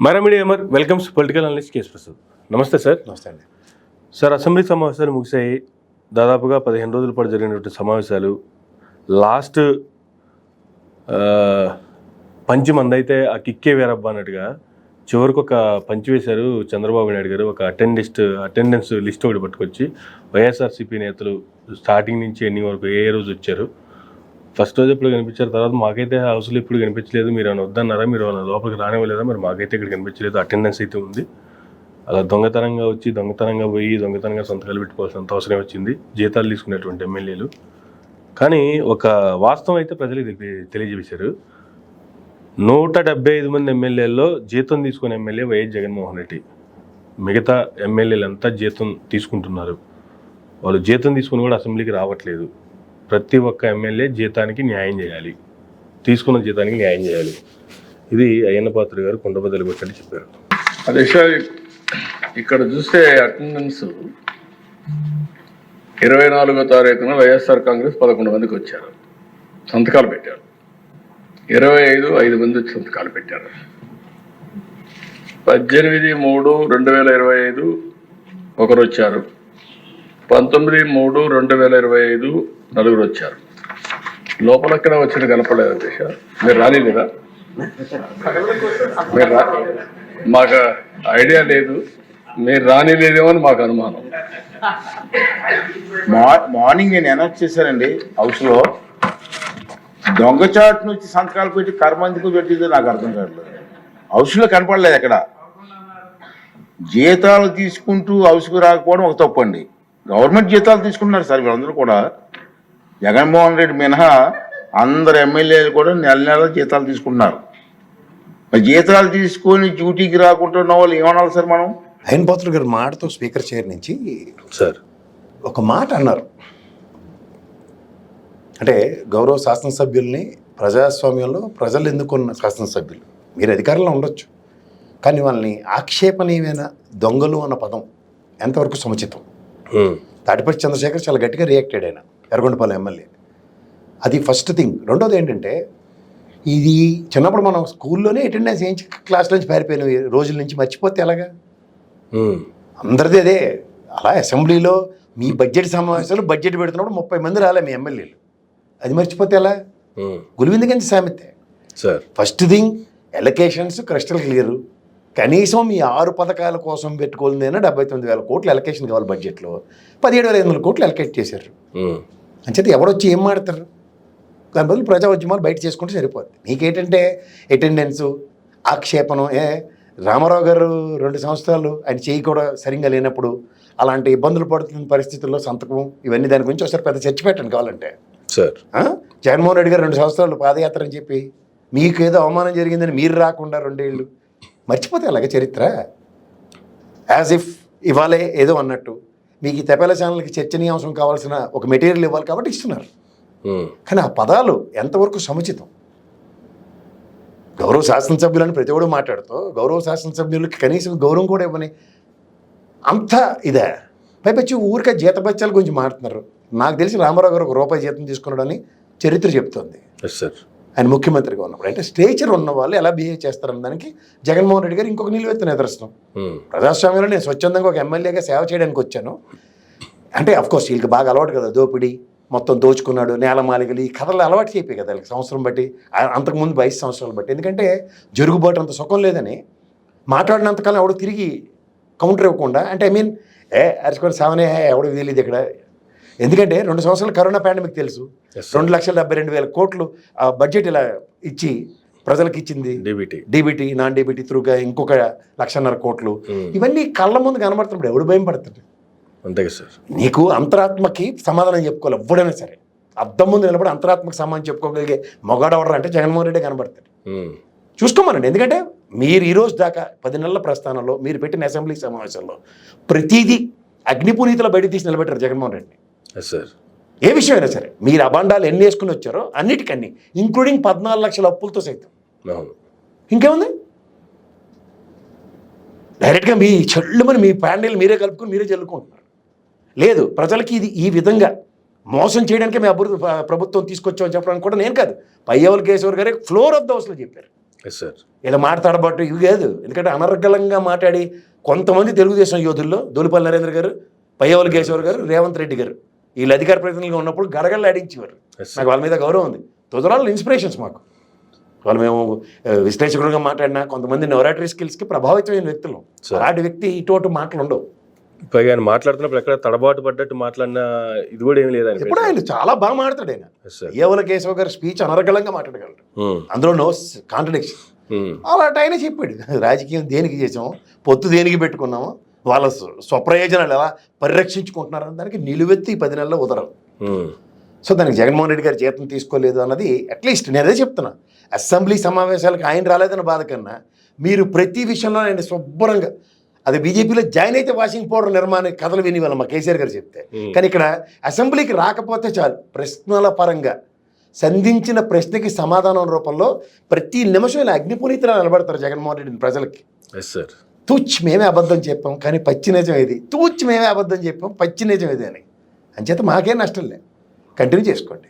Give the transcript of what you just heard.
మరమిడి Amar welcomes political analyst KS Prasad. నమస్తే sir. నమస్తే అండి. సార్, అసెంబ్లీ సమావేశాలు ముగిశాయి. దాదాపుగా 15 రోజుల పాటు జరిగినటువంటి సమావేశాలు. లాస్ట్ పంచి మందైతే ఆ కిక్కే వేరబ్బా అన్నట్టుగా చివరికి ఒక పంచి వేశారు చంద్రబాబు నాయుడు గారు. ఒక అటెండెన్స్ లిస్ట్ ఒకటి పట్టుకొచ్చి వైఎస్ఆర్సీపీ నేతలు స్టార్టింగ్ నుంచి ఎన్ని వరకు ఏ రోజు వచ్చారు, ఫస్ట్ రోజు ఎప్పుడు కనిపించారు, తర్వాత మాకైతే హౌస్లో ఇప్పుడు కనిపించలేదు, మీరు ఏమైనా వద్దన్నారా, మీరు లోపలికి రానివ్వలేదా, మరి మాకైతే ఇక్కడ కనిపించలేదు, అటెండెన్స్ అయితే ఉంది. అలా దొంగతనంగా వచ్చి దొంగతనంగా పోయి దొంగతనంగా సంతకాలు పెట్టుకోవాల్సినంత అవసరం వచ్చింది జీతాలు తీసుకునేటువంటి ఎమ్మెల్యేలు. కానీ ఒక వాస్తవం అయితే ప్రజలకు తెలియజేశారు. 175 మంది ఎమ్మెల్యేల్లో జీతం తీసుకునే ఎమ్మెల్యే వైఎస్ జగన్మోహన్ రెడ్డి. మిగతా ఎమ్మెల్యేలు అంతా జీతం తీసుకుంటున్నారు. వాళ్ళు జీతం తీసుకుని కూడా అసెంబ్లీకి రావట్లేదు. ప్రతి ఒక్క ఎమ్మెల్యే జీతానికి న్యాయం చేయాలి, తీసుకున్న జీతానికి న్యాయం చేయాలి. ఇది అయ్యన్న పాత్రుడు గారు కుండబద్దలు కొట్టని చెప్పారు. అదే ఇక్కడ చూస్తే అటెండెన్స్ 24వ తారీఖున వైఎస్ఆర్ కాంగ్రెస్ 11 మందికి వచ్చారు, సంతకాలు పెట్టారు. 25 మంది వచ్చి సంతకాలు పెట్టారు. 18/3/2025 ఒకరు వచ్చారు. 19/3/2025 నలుగురు వచ్చారు. లోపలక్కడ వచ్చిన కనపడలేదు దేశ. మీరు రాలేదా? మీరు మాకు ఐడియా లేదు, మీరు రానిలేదేమో అని మాకు అనుమానం. మార్నింగ్ నేను అనౌన్స్ చేశానండి హౌస్లో. దొంగచాటు నుంచి సంతకాలు పెట్టి కర్మందుకు పెట్టిందో నాకు అర్థం కావట్లేదు. హౌస్లో కనపడలేదు ఎక్కడ. జీతాలు తీసుకుంటూ హౌస్కు రాకపోవడం ఒక తప్పండి. గవర్నమెంట్ జీతాలు తీసుకుంటున్నారు సార్ వీళ్ళందరూ కూడా. జగన్మోహన్ రెడ్డి మినహా అందరు ఎమ్మెల్యేలు కూడా నెల నెల జీతాలు తీసుకుంటున్నారు. జీతాలు తీసుకొని డ్యూటీకి రాకుండా ఉన్న వాళ్ళు ఏమనాలి సార్ మనం? అయ్యన్న పాత్రుడు గారు మాటతో స్పీకర్ చైర్ నుంచి సార్ ఒక మాట అన్నారు. అంటే గౌరవ శాసనసభ్యుల్ని ప్రజాస్వామ్యంలో ప్రజలు ఎన్నుకున్న శాసనసభ్యులు, మీరు అధికారంలో ఉండొచ్చు, కానీ వాళ్ళని ఆక్షేపణీయమైన దొంగలు అన్న పదం ఎంతవరకు సముచితం? తాటిపట్టి చంద్రశేఖర్ చాలా గట్టిగా రియాక్ట్ అయ్యాడు ఆయన, ఎర్రగొండపాలెం ఎమ్మెల్యే. అది ఫస్ట్ థింగ్. రెండోది ఏంటంటే, ఇది చిన్నప్పుడు మనం స్కూల్లోనే అటెండెన్స్ వేయించి క్లాస్ నుంచి పారిపోయిన రోజుల నుంచి మర్చిపోతే ఎలాగా? అందరిది అదే. అలా అసెంబ్లీలో మీ బడ్జెట్ సమావేశాలు బడ్జెట్ పెడుతున్నప్పుడు 30 మంది రాలే మీ ఎమ్మెల్యేలు, అది మర్చిపోతే ఎలా? గులివింది గంచి సామెతే sir. First thing elections crystal clear. కనీసం మీ 6 పథకాల కోసం పెట్టుకోలేదైనా 79,000 కోట్లు ఎలకేషన్ కావాలి. బడ్జెట్లో 17,500 కోట్లు ఎలకేట్ చేశారు. అంచేత ఎవరొచ్చి ఏం మాడతారు? దాని బదులు ప్రజా ఉద్యమాలు బయట చేసుకుంటే సరిపోద్ది. మీకేంటంటే అటెండెన్సు, ఆక్షేపణం. రామారావు గారు 2 సంవత్సరాలు ఆయన చేయి కూడా సరిగ్గా లేనప్పుడు అలాంటి ఇబ్బందులు పడుతున్న పరిస్థితుల్లో సంతకం, ఇవన్నీ దాని గురించి ఒకసారి పెద్ద చర్చ పెట్టండి కావాలంటే సార్. జగన్మోహన్ రెడ్డి గారు 2 సంవత్సరాలు పాదయాత్ర అని చెప్పి మీకు ఏదో అవమానం జరిగిందని మీరు రాకుండా 2 ఏళ్ళు మర్చిపోతే అలాగే చరిత్ర. యాజ్ ఇఫ్ ఇవాళే ఏదో అన్నట్టు మీకు ఈ తెపేల ఛానల్కి చర్చనీయాంశం కావాల్సిన ఒక మెటీరియల్ ఇవ్వాలి కాబట్టి ఇస్తున్నారు. కానీ ఆ పదాలు ఎంతవరకు సముచితం? గౌరవ శాసనసభ్యులని ప్రతి ఒక్కడు మాట్లాడుతూ గౌరవ శాసనసభ్యులకి కనీసం గౌరవం కూడా ఇవ్వని అంత ఇదే. పైపచ్చి ఊరికే జీతబత్యాల గురించి మాట్లాడుతున్నారు. నాకు తెలిసి రామారావు గారు ₹1 జీతం తీసుకున్నాడని చరిత్ర చెప్తోంది. ఆయన ముఖ్యమంత్రిగా ఉన్నప్పుడు. అంటే స్టేచర్ ఉన్న వాళ్ళు ఎలా బిహేవ్ చేస్తారన్న దానికి జగన్మోహన్ రెడ్డి గారు ఇంకొక నిలువెత్తిన నిదర్శనం. ప్రజాస్వామ్యంలో నేను స్వచ్ఛందంగా ఒక ఎమ్మెల్యేగా సేవ చేయడానికి వచ్చాను అంటే అఫ్కోర్స్ వీళ్ళకి బాగా అలవాటు కదా, దోపిడీ, మొత్తం దోచుకున్నాడు, నేలమాలికలు, ఈ కథలు అలవాటు అయిపోయి కదా వీళ్ళకి సంవత్సరం బట్టి, అంతకుముందు 5 సంవత్సరాలు బట్టి. ఎందుకంటే జరుగుబాటు అంత సుఖం లేదని మాట్లాడినంతకాలం ఎవడు తిరిగి కౌంటర్ ఇవ్వకుండా, అంటే ఐ మీన్ అరుచుకొని సావనే ఎవడికి తెలియదు ఇక్కడ. ఎందుకంటే 2 సంవత్సరాలు కరోనా పాండమిక్ తెలుసు. 2,72,000 కోట్లు బడ్జెట్ ఇలా ఇచ్చి ప్రజలకు ఇచ్చింది. డీబీటీ నాన్ డీబీటీ త్రూగా ఇంకొక 1,50,000 కోట్లు. ఇవన్నీ కళ్ళ ముందు కనబడుతున్నప్పుడు ఎవడు భయం పడుతుంది? అంతే కదా సార్. నీకు అంతరాత్మకి సమాధానం చెప్పుకోవాలి ఎవడైనా సరే. అద్దం ముందు నిలబడి అంతరాత్మకి సమాధానం చెప్పుకోగలిగే మొగాడవడరు అంటే జగన్మోహన్ రెడ్డి కనబడతాడు. చూసుకోమనండి. ఎందుకంటే మీరు ఈరోజు దాకా 10 నెలల ప్రస్థానంలో మీరు పెట్టిన అసెంబ్లీ సమావేశంలో ప్రతిదీ అగ్నిపునీతలో బయట తీసి నిలబెట్టారు జగన్మోహన్ రెడ్డి సార్. ఏ విషయమైనా సరే మీరు అబాండాలు ఎన్ని వేసుకుని వచ్చారో అన్నిటికన్నీ, ఇంక్లూడింగ్ 14 లక్షల అప్పులతో సైతం. ఇంకేముంది? డైరెక్ట్గా మీ చెల్లుమని మీ ప్యాండిల్ మీరే కలుపుకొని మీరే చల్లుకుంటున్నారు. లేదు, ప్రజలకి ఇది ఈ విధంగా మోసం చేయడానికే మేము ప్రభుత్వం తీసుకొచ్చామని చెప్పడానికి కూడా నేను కాదు, పయ్యవల్ కేశవర్ గారే ఫ్లోర్ ఆఫ్ ద హౌస్లో చెప్పారు. Yes sir. ఇలా మాట్లాడబట్టు ఇవి కాదు. ఎందుకంటే అనర్గళంగా మాట్లాడి కొంతమంది తెలుగుదేశం యోధుల్లో దొలిపల్లి నరేంద్ర గారు, పయ్యవల్లి కేశవర్ గారు, రేవంత్ రెడ్డి గారు వీళ్ళు అధికార ప్రతినిధులుగా ఉన్నప్పుడు గడగడలు ఆడించేవారు. నాకు వాళ్ళ మీద గౌరవం ఉంది. తొదరాళ్ళు ఇన్స్పిరేషన్స్ మాకు. వాళ్ళు మేము విశ్లేషకులుగా మాట్లాడినా కొంతమంది నవరాటరీ స్కిల్స్కి ప్రభావితమైన వ్యక్తులు. అలాంటి వ్యక్తి ఇటు మాటలు ఉండవు. పైగా ఆయన మాట్లాడుతున్నప్పుడు ఎక్కడ తడబాటు పడ్డట్టు మాట్లాడిన ఇది కూడా ఏమి లేదు. ఎప్పుడు ఆయన చాలా బాగా మాట్లాడతాడు. ఆయన పయ్యవల్లి కేశవ గారి స్పీచ్ అనర్గళంగా మాట్లాడగలడు. అందులో నో కాంట్రడిక్షన్. అలాంటి ఆయన చెప్పాడు రాజకీయం దేనికి చేసాము, పొత్తు దేనికి పెట్టుకున్నాము, వాళ్ళ స్వప్రయోజనాలు ఎలా పరిరక్షించుకుంటున్నారని దానికి నిలువెత్తి 10 నెలల్లో ఉదరం. సో దానికి జగన్మోహన్ రెడ్డి గారు జీతం తీసుకోలేదు అన్నది అట్లీస్ట్ నేను అదే చెప్తున్నా. అసెంబ్లీ సమావేశాలకు ఆయన రాలేదన్న బాధ కన్నా మీరు ప్రతి విషయంలో ఆయన శుభ్రంగా అది బీజేపీలో జాయిన్ అయితే వాషింగ్ పౌడర్ నిర్మాణ కథలు విని వాళ్ళ మా కేసీఆర్ గారు చెప్తే, కానీ ఇక్కడ అసెంబ్లీకి రాకపోతే చాలు ప్రశ్నల పరంగా సంధించిన ప్రశ్నకి సమాధానం రూపంలో ప్రతి నిమిషం ఇలా అగ్నిపునీతిలా నిలబడతారు జగన్మోహన్ రెడ్డిని ప్రజలకి. తూచ్ మేమే అబద్ధం చెప్పాం కానీ పచ్చి నిజం ఇది, తూచ్ మేమే అబద్ధం చెప్పాం పచ్చి నిజం ఇది అని. అంచేత మాకేం నష్టం లేదు. కంటిన్యూ చేసుకోండి.